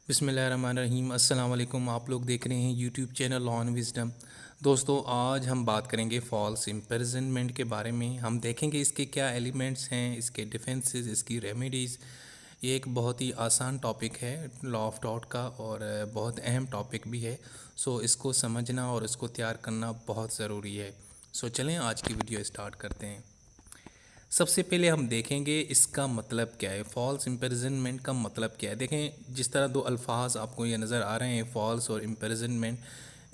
बिस्मिल्लाहिर्रहमानिर्रहीम अस्सलाम वालेकुम। आप लोग देख रहे हैं यूट्यूब चैनल ऑन विजडम। दोस्तों, आज हम बात करेंगे फॉल्स इम्प्रिजनमेंट के बारे में। हम देखेंगे इसके क्या एलिमेंट्स हैं, इसके डिफेंसेस, इसकी रेमेडीज़। ये एक बहुत ही आसान टॉपिक है लॉ ऑफ डॉट का, और बहुत अहम टॉपिक भी है। सो इसको समझना और इसको तैयार करना बहुत ज़रूरी है। सो चलें आज की वीडियो स्टार्ट करते हैं। सबसे पहले हम देखेंगे इसका मतलब क्या है, फॉल्स इम्प्रिजनमेंट का मतलब क्या है। देखें, जिस तरह दो अल्फाज आपको ये नज़र आ रहे हैं, फॉल्स और इम्प्रिजनमेंट,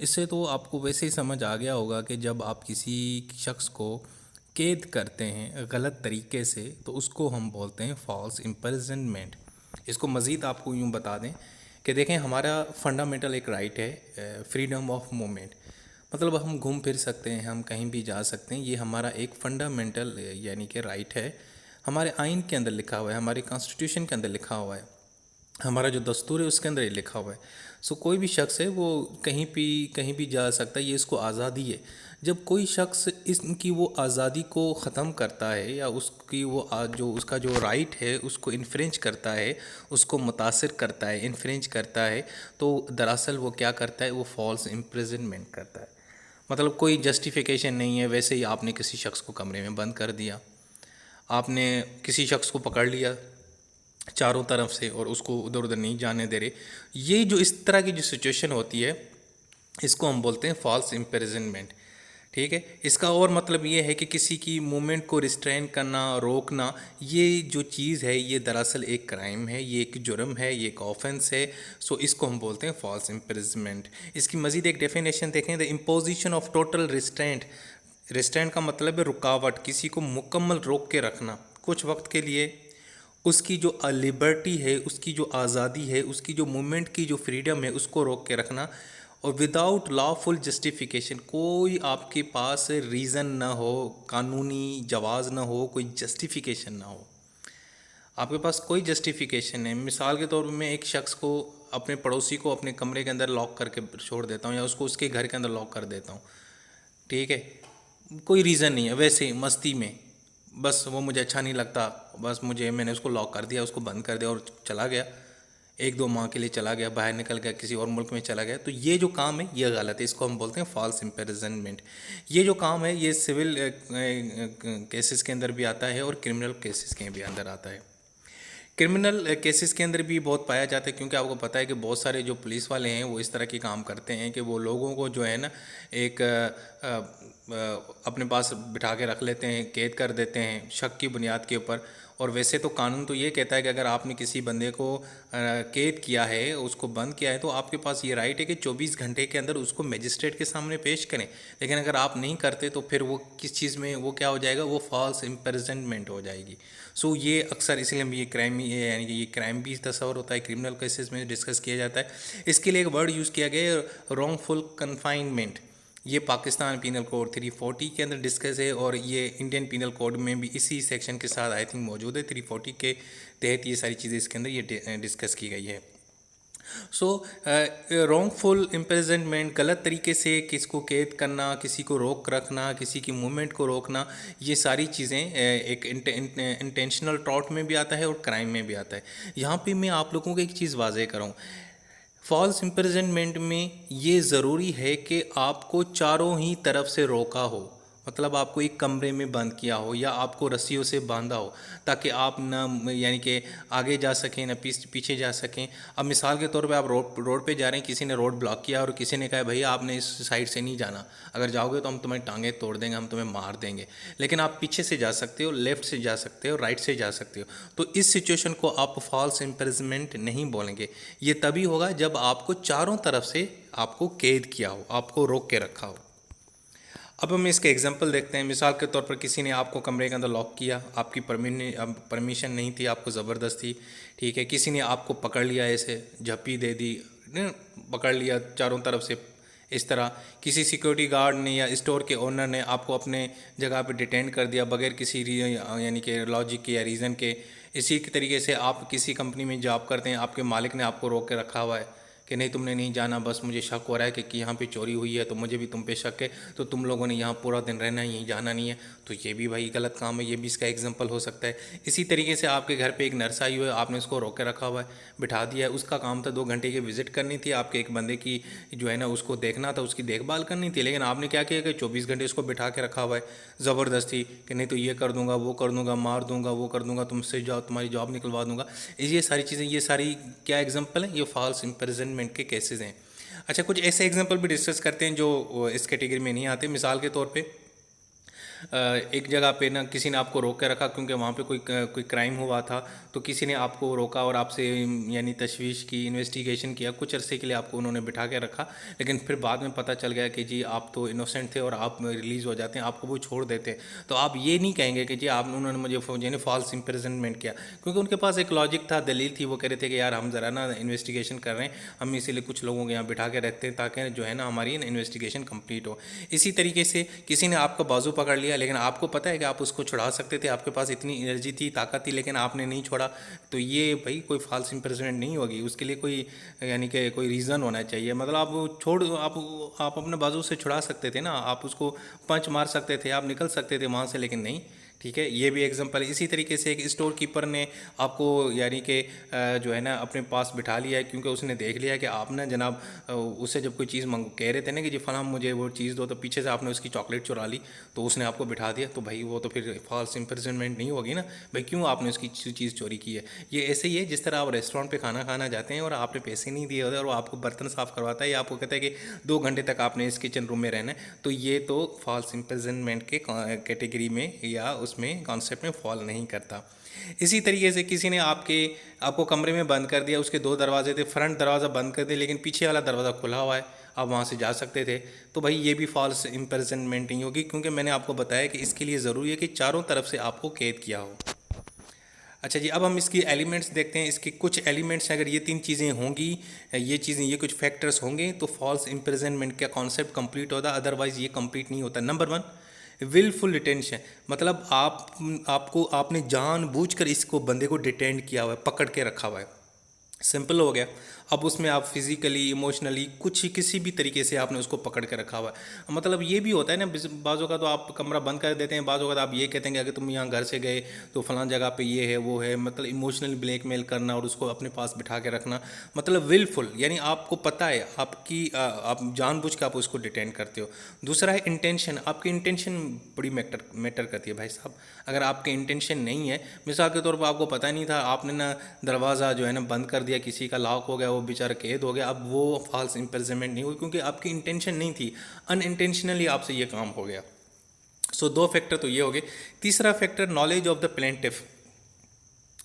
इससे तो आपको वैसे ही समझ आ गया होगा कि जब आप किसी शख्स को कैद करते हैं गलत तरीके से, तो उसको हम बोलते हैं फॉल्स इम्प्रिजनमेंट। इसको मज़ीद आपको यूँ बता दें कि देखें, हमारा फंडामेंटल एक राइट है फ्रीडम ऑफ मूवमेंट। मतलब हम घूम फिर सकते हैं, हम कहीं भी जा सकते हैं, ये हमारा एक फंडामेंटल यानी कि राइट है। हमारे आइन के अंदर लिखा हुआ है, हमारे कॉन्स्टिट्यूशन के अंदर लिखा हुआ है, हमारा जो दस्तूर है उसके अंदर ये लिखा हुआ है। सो कोई भी शख्स है वो कहीं भी जा सकता है, ये इसको आज़ादी है। जब कोई शख्स इनकी वो आज़ादी को ख़त्म करता है या उसकी वो जो उसका जो राइट है उसको इन्फ्रेंच करता है, उसको मुतासिर करता है, इन्फ्रेंच करता है, तो दरअसल वो क्या करता है, वो फॉल्स इम्प्रिजनमेंट करता है। मतलब कोई जस्टिफिकेशन नहीं है, वैसे ही आपने किसी शख्स को कमरे में बंद कर दिया, आपने किसी शख्स को पकड़ लिया चारों तरफ से और उसको उधर उधर नहीं जाने दे रहे। ये जो इस तरह की जो सिचुएशन होती है, इसको हम बोलते हैं फॉल्स इम्प्रिजनमेंट। ठीक है, इसका और मतलब ये है कि किसी की मूवमेंट को रिस्ट्रेन करना, रोकना, ये जो चीज़ है ये दरअसल एक क्राइम है, ये एक जुर्म है, ये एक ऑफेंस है। सो इसको हम बोलते हैं फॉल्स इम्प्रिजनमेंट। इसकी मज़ीद एक डेफिनेशन देखें, the imposition of total restraint. Restraint का मतलब है रुकावट, किसी को मुकम्मल रोक के रखना कुछ वक्त के लिए। उसकी जो लिबर्टी है, उसकी जो आज़ादी है, उसकी जो मूवमेंट की जो फ्रीडम है, उसको रोक के रखना, और विदाउट लॉफुल जस्टिफिकेशन। कोई आपके पास रीज़न ना हो, कानूनी जवाज़ ना हो, कोई जस्टिफिकेशन ना हो, आपके पास कोई जस्टिफिकेशन है। मिसाल के तौर पर मैं एक शख्स को, अपने पड़ोसी को अपने कमरे के अंदर लॉक करके छोड़ देता हूँ, या उसको उसके घर के अंदर लॉक कर देता हूँ। ठीक है, कोई रीज़न नहीं है, वैसे ही मस्ती में, बस वो मुझे अच्छा नहीं लगता, बस मैंने उसको लॉक कर दिया, उसको बंद कर दिया और चला गया। एक दो माह के लिए चला गया, बाहर निकल गया, किसी और मुल्क में चला गया। तो ये जो काम है ये गलत है, इसको हम बोलते हैं फॉल्स इम्प्रिजनमेंट। ये जो काम है ये सिविल केसेस के अंदर भी आता है और क्रिमिनल केसेस के भी अंदर आता है। क्रिमिनल केसेस के अंदर भी बहुत पाया जाता है, क्योंकि आपको पता है कि बहुत सारे जो पुलिस वाले हैं वो इस तरह के काम करते हैं कि वो लोगों को जो है ना एक अपने पास बिठा के रख लेते हैं, कैद कर देते हैं शक की बुनियाद के ऊपर। और वैसे तो कानून तो ये कहता है कि अगर आपने किसी बंदे को कैद किया है, उसको बंद किया है, तो आपके पास ये राइट है कि 24 घंटे के अंदर उसको मजिस्ट्रेट के सामने पेश करें। लेकिन अगर आप नहीं करते तो फिर वो किस चीज़ में वो क्या हो जाएगा, वो फॉल्स इम्प्रिजनमेंट हो जाएगी। सो ये अक्सर इसलिए हम ये क्राइम ही है, यानी कि ये क्राइम भी तस्वर होता है, क्रिमिनल केसेस में डिस्कस किया जाता है। इसके लिए एक वर्ड यूज़ किया गया है, रॉन्गफुल कन्फाइनमेंट। ये पाकिस्तान पीनल कोड 340 के अंदर डिस्कस है, और ये इंडियन पीनल कोड में भी इसी सेक्शन के साथ आई थिंक मौजूद है। 340 के तहत ये सारी चीज़ें इसके अंदर ये डिस्कस की गई है। सो रॉन्गफुल इम्प्रिजनमेंट, गलत तरीके से किसको कैद करना, किसी को रोक रखना, किसी की मूवमेंट को रोकना, ये सारी चीज़ें एक इंटेंशनल टॉर्ट में भी आता है और क्राइम में भी आता है। यहाँ पे मैं आप लोगों को एक चीज़ वाज़ेह करूँ, फॉल्स इम्प्रिजनमेंट में ये ज़रूरी है कि आपको चारों ही तरफ से रोका हो। मतलब आपको एक कमरे में बंद किया हो या आपको रस्सियों से बांधा हो, ताकि आप न यानी कि आगे जा सकें न पीछे जा सकें। अब मिसाल के तौर पे आप रोड पे जा रहे हैं, किसी ने रोड ब्लॉक किया और किसी ने कहा भैया आपने इस साइड से नहीं जाना, अगर जाओगे तो हम तुम्हारी टांगें तोड़ देंगे, हम तुम्हें मार देंगे। लेकिन आप पीछे से जा सकते हो, लेफ़्ट से जा सकते हो, राइट से जा सकते हो। तो इस सिचुएशन को आप फॉल्स इम्प्रिजनमेंट नहीं बोलेंगे। ये तभी होगा जब आपको चारों तरफ से आपको कैद किया हो, आपको रोक के रखा हो। अब हम इसके एग्जांपल देखते हैं। मिसाल के तौर पर किसी ने आपको कमरे के अंदर लॉक किया, आपकी परमिशन नहीं थी, आपको ज़बरदस्ती, ठीक है, किसी ने आपको पकड़ लिया, ऐसे झप्पी दे दी, पकड़ लिया चारों तरफ से इस तरह। किसी सिक्योरिटी गार्ड ने या स्टोर के ओनर ने आपको अपने जगह पे डिटेन कर दिया बगैर किसी यानी कि लॉजिक के या रीज़न के। इसी के तरीके से आप किसी कंपनी में जॉब करते हैं, आपके मालिक ने आपको रोक के रखा हुआ है कि नहीं तुमने नहीं जाना, बस मुझे शक हो रहा है कि यहाँ पे चोरी हुई है, तो मुझे भी तुम पे शक है, तो तुम लोगों ने यहाँ पूरा दिन रहना है, यहीं जाना नहीं है, तो ये भी भाई गलत काम है, ये भी इसका एग्जाम्पल हो सकता है। इसी तरीके से आपके घर पे एक नर्स आई हुई है, आपने उसको रोक के रखा हुआ है, बिठा दिया है, उसका काम था 2 घंटे की विजिट करनी थी, आपके एक बंदे की जो है ना उसको देखना था, उसकी देखभाल करनी थी, लेकिन आपने क्या किया कि 24 घंटे उसको बिठा के रखा हुआ है ज़बरदस्ती, कि नहीं तो ये कर दूंगा, वो कर दूंगा, मार दूंगा, वो कर दूंगा, तुमसे जाओ, तुम्हारी जॉब निकलवा दूंगा। ये सारी चीज़ें, ये सारी क्या एग्जाम्पल है, ये फॉल्स इम्प्रिजनमेंट के केसेस हैं। अच्छा, कुछ ऐसे एग्जाम्पल भी डिस्कस करते हैं जो इस कैटेगरी में नहीं आते। मिसाल के तौर पे एक जगह पे ना किसी ने आपको रोक के रखा क्योंकि वहाँ पे कोई क्राइम हुआ था, तो किसी ने आपको रोका और आपसे यानी तशवीश की, इन्वेस्टिगेशन किया, कुछ अरसे के लिए आपको उन्होंने बिठा के रखा, लेकिन फिर बाद में पता चल गया कि जी आप तो इनोसेंट थे और आप रिलीज़ हो जाते हैं, आपको वो छोड़ देते हैं। तो आप ये नहीं कहेंगे कि जी आप उन्होंने मुझे यानी फॉल्स इम्प्रिजनमेंट किया, क्योंकि उनके पास एक लॉजिक था, दलील थी, वो कह रहे थे कि यार हम ज़रा ना इन्वेस्टिगेशन कर रहे हैं, हम इसीलिए कुछ लोगों को यहाँ बिठा के रखते हैं ताकि जो है ना हमारी इन्वेस्टिगेशन कंप्लीट हो। इसी तरीके से किसी ने आपका बाजू पकड़ लिया, लेकिन आपको पता है कि आप उसको छुड़ा सकते थे, आपके पास इतनी एनर्जी थी, ताकत थी, लेकिन आपने नहीं छोड़ा, तो ये भाई कोई फॉल्स इम्प्रिजनमेंट नहीं होगी, उसके लिए कोई यानी कि कोई रीज़न होना चाहिए। मतलब आप आप अपने बाजू से छुड़ा सकते थे ना, आप उसको पंच मार सकते थे, आप निकल सकते थे वहाँ से, लेकिन नहीं। ठीक है, ये भी एग्जांपल है। इसी तरीके से एक स्टोर कीपर ने आपको यानी कि जो है ना अपने पास बिठा लिया है, क्योंकि उसने देख लिया है कि आप ना जनाब उससे जब कोई चीज़ कह रहे थे ना कि जी फलां मुझे वो चीज़ दो, तो पीछे से आपने उसकी चॉकलेट चुरा ली, तो उसने आपको बिठा दिया, तो भाई वो तो फिर फॉल्स इम्प्रिजनमेंट नहीं होगी ना भाई, क्यों आपने उसकी चीज़ चोरी की है। ये ऐसे ही है जिस तरह आप रेस्टोरेंट पे खाना खाना जाते हैं और आपने पैसे नहीं दिए होते और वो आपको बर्तन साफ़ करवाता है, या आपको कहता है कि 2 घंटे तक आपने इस किचन रूम में रहना है, तो ये तो फॉल्स इम्प्रिजनमेंट के कैटेगरी में या उसमें कॉन्सेप्ट में फॉल नहीं करता। इसी तरीके से किसी ने आपको कमरे में बंद कर दिया, उसके 2 दरवाजे थे, फ्रंट दरवाज़ा बंद कर दिया लेकिन पीछे वाला दरवाज़ा खुला हुआ है, आप वहाँ से जा सकते थे, तो भाई ये भी फॉल्स इम्प्रिजनमेंट नहीं होगी, क्योंकि मैंने आपको बताया कि इसके लिए ज़रूरी है कि चारों तरफ से आपको कैद किया हो। अच्छा जी, अब हम इसकी एलिमेंट्स देखते हैं। इसके कुछ एलिमेंट्स हैं, अगर ये 3 चीज़ें होंगी, ये कुछ फैक्टर्स होंगे, तो फॉल्स इम्प्रिजनमेंट का कॉन्सेप्ट कंप्लीट होता, अदरवाइज़ ये कंप्लीट नहीं होता। नंबर 1, विलफुल डिटेंशन, मतलब आपने जानबूझकर इसको बंदे को डिटेंड किया हुआ है, पकड़ के रखा हुआ है, सिंपल हो गया। अब उसमें आप फिजिकली, इमोशनली, कुछ किसी भी तरीके से आपने उसको पकड़ के रखा हुआ है। मतलब ये भी होता है ना, बाज़ों का तो आप कमरा बंद कर देते हैं, बाज़ों का तो आप ये कहते हैं कि अगर तुम यहाँ घर से गए तो फलां जगह पे ये है वो है, मतलब इमोशनली ब्लैकमेल करना और उसको अपने पास बिठा के रखना, मतलब विलफुल, यानी आपको पता है, आप जानबूझ के आप उसको डिटेंड करते हो। दूसरा है इंटेंशन, आपकी इंटेंशन बड़ी मैटर करती है भाई साहब। अगर आपके इंटेंशन नहीं है, मिसाल के तौर पर आपको पता नहीं था, आपने ना दरवाज़ा जो है ना बंद कर दिया, किसी का लॉक हो गया, वो बेचारा कैद हो गया, अब वो फॉल्स इम्प्रिजनमेंट नहीं हुई, क्योंकि आपकी इंटेंशन नहीं थी, अनइंटेंशनली आपसे ये काम हो गया। सो 2 फैक्टर तो ये हो गए। तीसरा factor, knowledge of the plaintiff.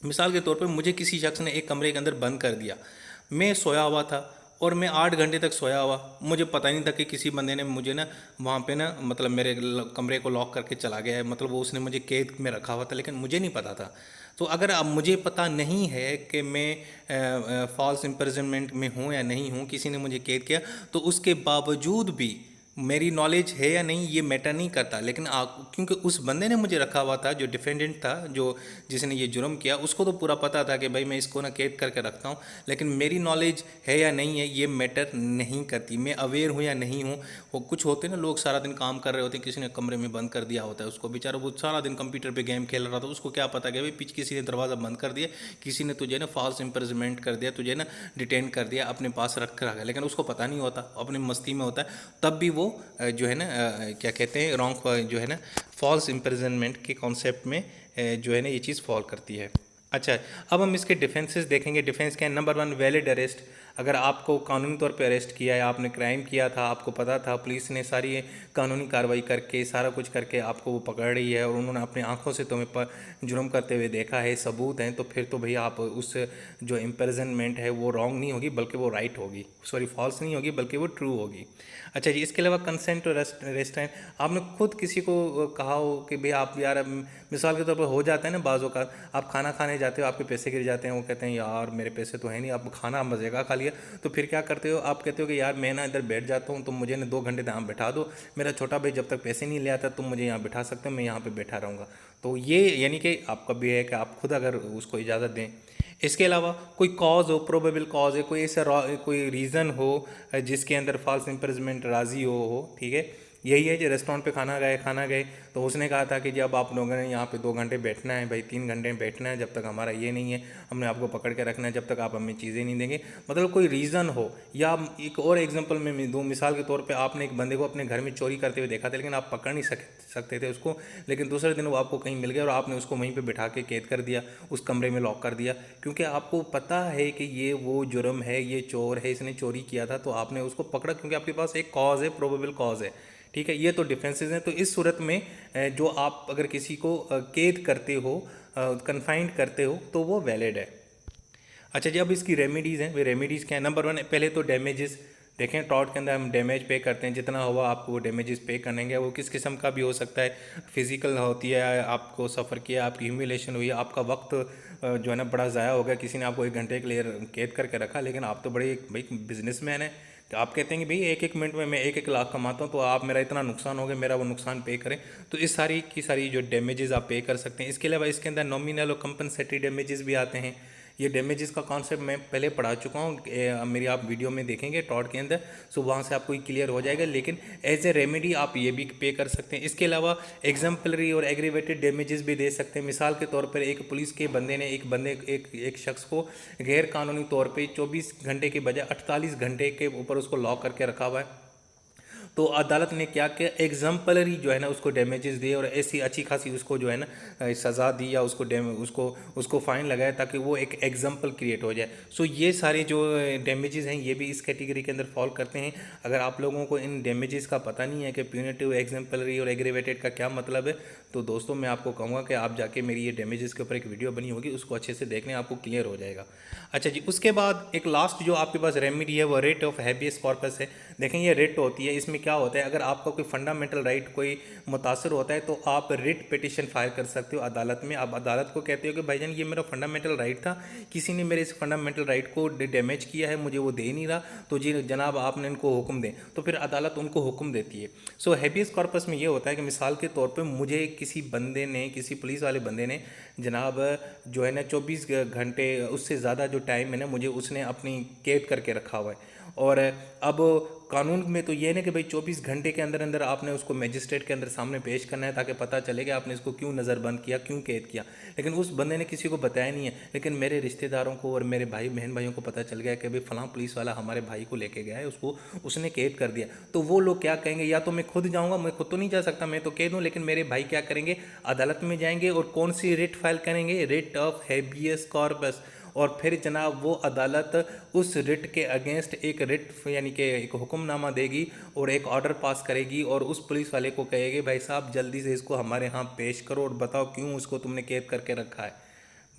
मिसाल के तौर पे मुझे किसी शख्स ने एक कमरे के अंदर बंद कर दिया, मैं सोया हुआ था और मैं 8 घंटे तक सोया हुआ, मुझे पता नहीं था कि किसी बंदे ने मुझे ना वहाँ पे ना मतलब मेरे कमरे को लॉक करके चला गया है, मतलब वो उसने मुझे कैद में रखा हुआ था, लेकिन मुझे नहीं पता था। तो अगर अब मुझे पता नहीं है कि मैं फॉल्स इम्प्रिजनमेंट में हूँ या नहीं हूँ, किसी ने मुझे कैद किया, तो उसके बावजूद भी मेरी नॉलेज है या नहीं ये मैटर नहीं करता, लेकिन क्योंकि उस बंदे ने मुझे रखा हुआ था, जो डिफेंडेंट था, जो जिसने ये जुर्म किया, उसको तो पूरा पता था कि भाई मैं इसको ना कैद करके रखता हूँ, लेकिन मेरी नॉलेज है या नहीं है ये मैटर नहीं करती, मैं अवेयर हूँ या नहीं हूँ। वो कुछ होते हैं ना लोग सारा दिन काम कर रहे होते हैं, किसी ने कमरे में बंद कर दिया होता है उसको, बेचारा वो सारा दिन कंप्यूटर पर गेम खेल रहा था, उसको क्या पता कि भाई पीछे किसी ने दरवाज़ा बंद कर दिया, किसी ने तुझे ना फॉल्स इम्प्रिजनमेंट कर दिया, तुझे ना डिटेन कर दिया, अपने पास रख कर आ गया, लेकिन उसको पता नहीं होता, अपनी मस्ती में होता है, तब भी वो जो है ना क्या कहते हैं रॉन्ग जो है ना फॉल्स इम्प्रिजनमेंट के कॉन्सेप्ट में जो है ना ये चीज़ फॉल करती है। अच्छा, अब हम इसके डिफेंसेस देखेंगे। डिफेंस क्या है? Number 1, valid arrest. अगर आपको कानूनी तौर पे अरेस्ट किया है, आपने क्राइम किया था, आपको पता था, पुलिस ने सारी कानूनी कार्रवाई करके सारा कुछ करके आपको वो पकड़ रही है और उन्होंने अपनी आंखों से तुम्हें पर जुर्म करते हुए देखा है, सबूत हैं, तो फिर तो भैया आप उस जो इम्प्रिजनमेंट है वो रॉन्ग नहीं होगी, बल्कि वो राइट होगी, सॉरी फॉल्स नहीं होगी, बल्कि वो ट्रू होगी। अच्छा जी, इसके अलावा कंसेंट टू रेस्ट्रेंट, आपने खुद किसी को कहा हो कि भाई आप यार, मिसाल के तौर पर हो जाता है ना बाज़ औक़ात, आप खाना खाने जाते हो, आपके पैसे गिर जाते हैं, वो कहते हैं यार मेरे पैसे तो है नहीं, आप खाना मज़े का खा लिया, तो फिर क्या करते हो, आप कहते हो कि यार मैं ना इधर बैठ जाता हूँ, तुम मुझे ना 2 घंटे तक यहाँ बैठा दो, मेरा छोटा भाई जब तक पैसे नहीं ले आता तुम मुझे यहाँ बैठा सकते हो, मैं यहाँ पर बैठा रहूँगा। तो ये यानी कि आपका भी है कि आप खुद अगर उसको इजाज़त दें। इसके अलावा कोई कॉज हो, प्रोबेबल कॉज है, कोई ऐसा कोई रीज़न हो जिसके अंदर फॉल्स इम्प्रिजनमेंट राज़ी हो, ठीक है। यही है जो रेस्टोरेंट पे खाना गए तो उसने कहा था कि जब आप लोगों ने यहाँ पे 2 घंटे बैठना है भाई, 3 घंटे बैठना है, जब तक हमारा ये नहीं है हमने आपको पकड़ के रखना है, जब तक आप हमें चीज़ें नहीं देंगे, मतलब कोई रीज़न हो। या एक और एग्जांपल मैं दूँ, मिसाल के तौर पे आपने एक बंदे को अपने घर में चोरी करते हुए देखा था, लेकिन आप पकड़ नहीं सकते थे उसको, लेकिन दूसरे दिन वो आपको कहीं मिल गया और आपने उसको वहीं पे बिठा के कैद कर दिया, उस कमरे में लॉक कर दिया, क्योंकि आपको पता है कि ये वो जुर्म है, ये चोर है, इसने चोरी किया था, तो आपने उसको पकड़ा क्योंकि आपके पास एक कॉज है, प्रोबेबल कॉज है, ठीक है। ये तो डिफेंसेस हैं। तो इस सूरत में जो आप अगर किसी को कैद करते हो, कन्फाइंड करते हो, तो वो वैलिड है। अच्छा जी, अब इसकी रेमेडीज़ हैं। वे रेमेडीज़ क्या है? नंबर 1 पहले तो डैमेजेस देखें। टॉर्ट के अंदर हम डैमेज पे करते हैं, जितना हुआ आपको वो डैमेजेस पे करेंगे। वो किस किस्म का भी हो सकता है, फिजिकल होती है, आपको सफ़र किया, आपकी ह्यूमिलेशन हुई, आपका वक्त जो है ना बड़ा ज़ाया हो गया, किसी ने आपको 1 घंटे के लिए कैद करके रखा, लेकिन आप तो बड़े भाई बिजनेसमैन हैं, तो आप कहते हैं कि भाई 1-1 मिनट में मैं 1-1 लाख कमाता हूँ, तो आप मेरा इतना नुकसान हो गया, मेरा वो नुकसान पे करें। तो इस सारी की सारी जो डैमेजेस आप पे कर सकते हैं। इसके अलावा इसके अंदर नॉमिनल और कंपनसेटरी डैमेजेस भी आते हैं। ये डैमेजेस का कॉन्सेप्ट मैं पहले पढ़ा चुका हूँ, मेरी आप वीडियो में देखेंगे टॉड के अंदर, सो वहाँ से आपको क्लियर हो जाएगा। लेकिन एज ए रेमेडी आप ये भी पे कर सकते हैं। इसके अलावा एग्जाम्पलरी और एग्रीवेटेड डैमेजेस भी दे सकते हैं। मिसाल के तौर पर एक पुलिस के बंदे ने एक शख्स को गैर कानूनी तौर पर 24 घंटे के बजाय 48 घंटे के ऊपर उसको लॉक करके रखा हुआ है, तो अदालत ने क्या किया, एग्जाम्पलरी जो है ना उसको डैमेजेस दिए और ऐसी अच्छी खासी उसको जो है ना सज़ा दी, या उसको फ़ाइन लगाया, ताकि वो एक एग्जाम्पल क्रिएट हो जाए। सो ये सारे जो डैमेजेस हैं ये भी इस कैटेगरी के अंदर फॉल करते हैं। अगर आप लोगों को इन डैमेजेस का पता नहीं है कि प्यूनिटिव, एग्जाम्पलरी और एग्रीवेटेड का क्या मतलब है, तो दोस्तों मैं आपको कहूँगा कि आप जाके मेरी ये डैमेजेस के ऊपर एक वीडियो बनी होगी, उसको अच्छे से देखने, आपको क्लियर हो जाएगा। अच्छा जी, उसके बाद एक लास्ट जो आपके पास रेमेडी है वो रेट ऑफ हैबियस कॉर्पस है। देखें ये रिट होती है, इसमें क्या होता है, अगर आपका कोई फंडामेंटल राइट कोई मुतासर होता है, तो आप रिट पिटिशन फाइल कर सकते हो अदालत में। आप अदालत को कहते हो कि भाईजान ये मेरा फंडामेंटल राइट था, किसी ने मेरे इस फंडामेंटल राइट को डैमेज किया है, मुझे वो दे नहीं रहा, तो जी जनाब आपने इनको हुक्म दें, तो फिर अदालत उनको हुक्म देती है। सो हैबियस कॉर्पस में ये होता है कि मिसाल के तौर पर मुझे किसी बंदे ने, किसी पुलिस वाले बंदे ने जनाब जो है ना 24 घंटे, उससे ज़्यादा जो टाइम है ना, मुझे उसने अपनी कैद करके रखा हुआ है। और अब कानून में तो ये ना कि भाई 24 घंटे के अंदर अंदर आपने उसको मजिस्ट्रेट के अंदर सामने पेश करना है, ताकि पता चले कि आपने इसको क्यों नज़रबंद किया, क्यों कैद किया। लेकिन उस बंदे ने किसी को बताया नहीं है, लेकिन मेरे रिश्तेदारों को और मेरे भाई बहन भाइयों को पता चल गया कि भाई फ़लाँ पुलिस वाला हमारे भाई को लेके गया है, उसको उसने कैद कर दिया। तो वो लोग क्या कहेंगे, या तो मैं खुद जाऊँगा, मैं खुद तो नहीं जा सकता, मैं तो कैद हूँ, लेकिन मेरे भाई क्या करेंगे, अदालत में जाएंगे और कौन सी रिट फाइल करेंगे, रिट ऑफ हैबियस कॉर्पस। और फिर जनाब वो अदालत उस रिट के अगेंस्ट एक रिट यानी कि एक हुक्मनामा देगी और एक ऑर्डर पास करेगी, और उस पुलिस वाले को कहेगी भाई साहब जल्दी से इसको हमारे यहाँ पेश करो और बताओ क्यों उसको तुमने कैद करके रखा है।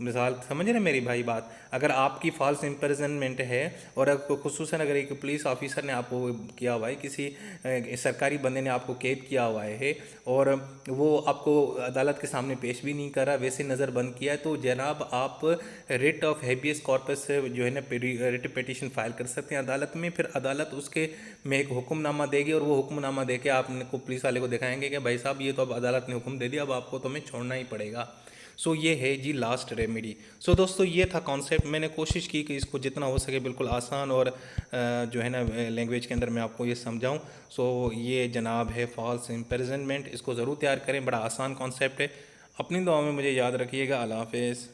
मिसाल समझ रहे मेरी भाई बात। अगर आपकी फॉल्स इम्प्रिजनमेंट है, और खुसूसन अगर एक पुलिस ऑफिसर ने आपको किया हुआ है, किसी सरकारी बंदे ने आपको कैद किया हुआ है, और वो आपको अदालत के सामने पेश भी नहीं करा, वैसे नज़र बंद किया है, तो जनाब आप रिट ऑफ हैबियस कॉर्पस से जो है ना रिट पिटीशन फाइल कर सकते हैं अदालत में। फिर अदालत उसके में एक हुक्मनामा देगी, और वो हुक्मनामा दे के आपको पुलिस वाले को दिखाएंगे कि भाई साहब ये तो अब अदालत ने हुक्म दे दिया, अब आपको तो हमें छोड़ना ही पड़ेगा। सो ये है जी लास्ट रेमेडी। सो दोस्तों ये था कॉन्सेप्ट। मैंने कोशिश की कि इसको जितना हो सके बिल्कुल आसान और जो है ना लैंग्वेज के अंदर मैं आपको ये समझाऊं। सो ये जनाब है फॉल्स इम्प्रिजनमेंट, इसको ज़रूर तैयार करें, बड़ा आसान कॉन्सेप्ट है। अपनी दुआ में मुझे याद रखिएगा। अल्लाह हाफ़िज़।